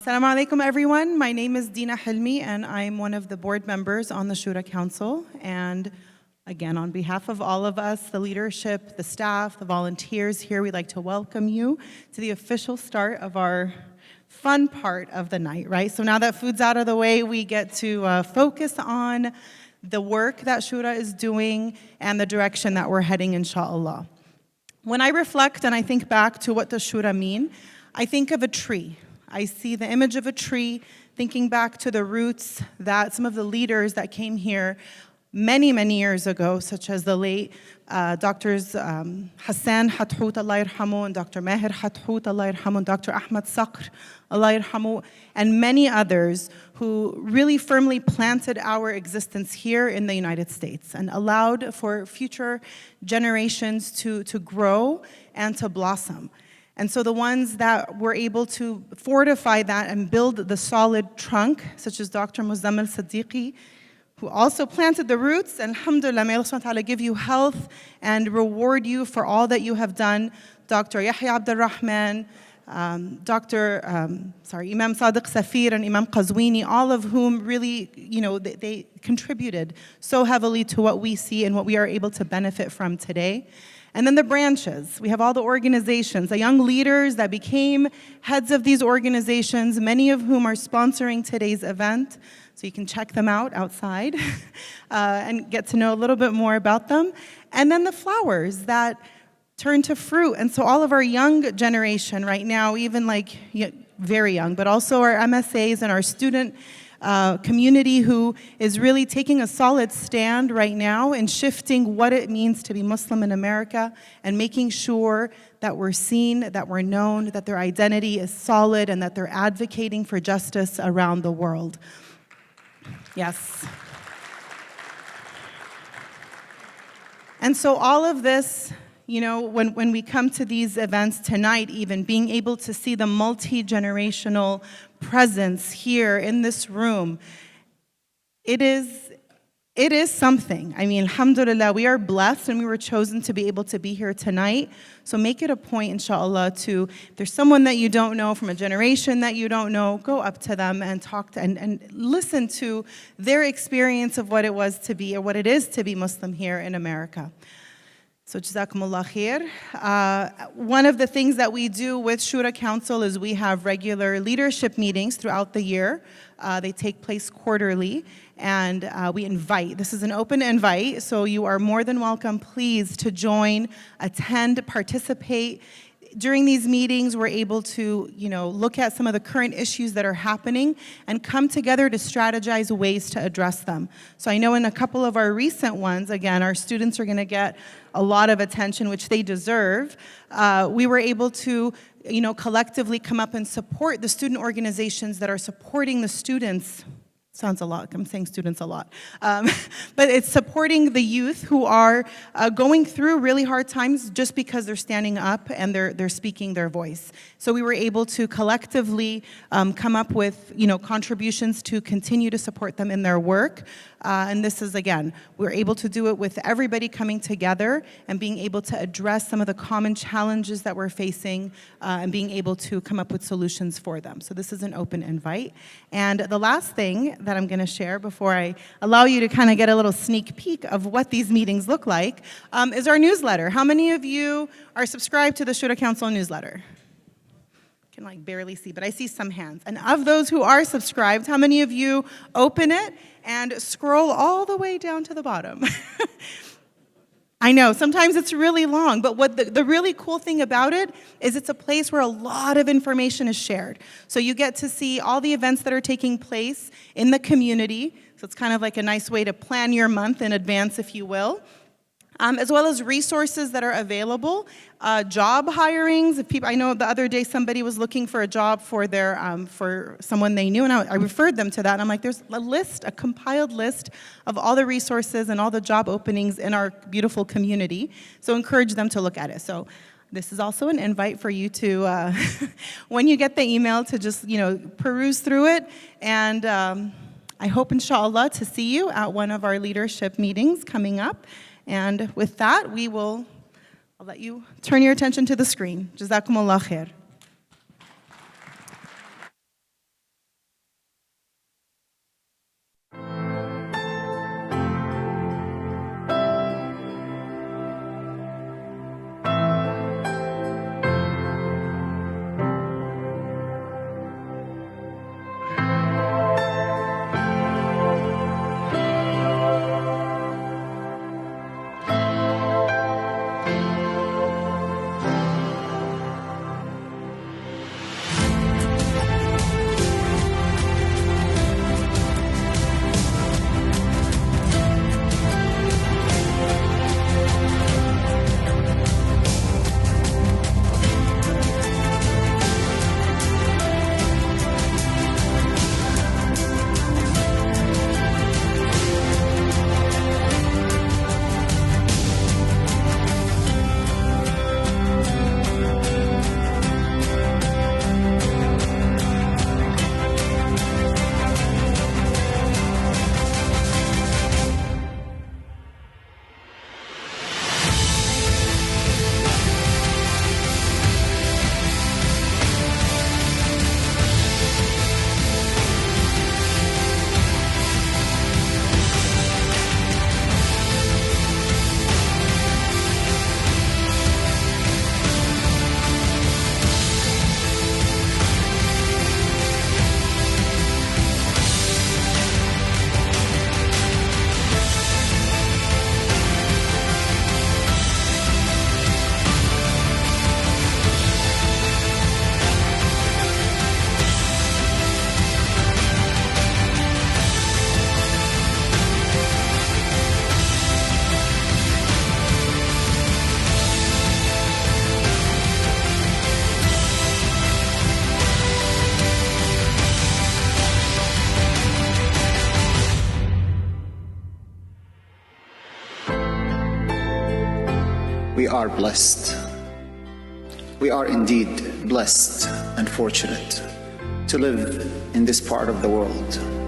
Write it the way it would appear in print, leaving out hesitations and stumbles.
Assalamu alaikum, everyone. My name is Deana Helmy, and I'm one of the board members on the Shura Council. And again, on behalf of all of us, the leadership, the staff, the volunteers here, we'd like to welcome you to the official start of our fun part of the night, right? So now that food's out of the way, we get to focus on the work that Shura is doing and the direction that we're heading, inshallah. When I reflect and I think back to what does Shura mean, I think of a tree. I see the image of a tree, thinking back to the roots that some of the leaders that came here many, many years ago, such as the late Drs. Hassan Hathout, Allah yarhamu, and Dr. Maher Hathout, Allah yarhamu, and Dr. Ahmad Sakr, Allah yarhamu, and many others who really firmly planted our existence here in the United States and allowed for future generations to grow and to blossom. And so the ones that were able to fortify that and build the solid trunk, such as Dr. Muzammil Siddiqui, who also planted the roots, and alhamdulillah, may Allah subhanahu wa ta'ala give you health and reward you for all that you have done. Dr. Yahya Abdul Rahman, Imam Sadiq Safir and Imam Qazwini, all of whom really, they contributed so heavily to what we see and what we are able to benefit from today. And then the branches. We have all the organizations, the young leaders that became heads of these organizations, many of whom are sponsoring today's event. So you can check them out outside and get to know a little bit more about them. And then the flowers that turn to fruit. And so all of our young generation right now, even very young, but also our MSAs and our student community who is really taking a solid stand right now in shifting what it means to be Muslim in America and making sure that we're seen, that we're known, that their identity is solid, and that they're advocating for justice around the world. Yes. And so all of this, when we come to these events tonight, even being able to see the multi-generational presence here in this room, it is something. I mean, alhamdulillah, we are blessed and we were chosen to be able to be here tonight. So make it a point, inshallah, if there's someone that you don't know from a generation that you don't know, go up to them and talk to and listen to their experience of what it was to be, or what it is to be Muslim here in America. So jazakumullah khair. One of the things that we do with Shura Council is we have regular leadership meetings throughout the year. They take place quarterly, and we invite. This is an open invite, so you are more than welcome, please, to join, attend, participate. During these meetings, we're able to, look at some of the current issues that are happening and come together to strategize ways to address them. So I know in a couple of our recent ones, again, our students are going to get a lot of attention, which they deserve. We were able to, collectively come up and support the student organizations that are supporting the students. Sounds a lot, I'm saying students a lot. But it's supporting the youth who are going through really hard times just because they're standing up and they're speaking their voice. So we were able to collectively come up with contributions to continue to support them in their work. And this is, again, we're able to do it with everybody coming together and being able to address some of the common challenges that we're facing and being able to come up with solutions for them. So this is an open invite. And the last thing that I'm going to share before I allow you to kind of get a little sneak peek of what these meetings look like is our newsletter. How many of you are subscribed to the Shura Council newsletter? I can barely see, but I see some hands. And of those who are subscribed, how many of you open it and scroll all the way down to the bottom? I know, sometimes it's really long, but what the really cool thing about it is it's a place where a lot of information is shared. So you get to see all the events that are taking place in the community. So it's kind of like a nice way to plan your month in advance, if you will. As well as resources that are available, job hirings. I know the other day somebody was looking for a job for for someone they knew, and I referred them to that. And I'm like, there's a compiled list of all the resources and all the job openings in our beautiful community. So encourage them to look at it. So this is also an invite for you to, when you get the email, to just peruse through it. And I hope, inshallah, to see you at one of our leadership meetings coming up. And with that, I'll let you turn your attention to the screen. Jazakumullah khair. we are blessed. We are indeed blessed and fortunate to live in this part of the world.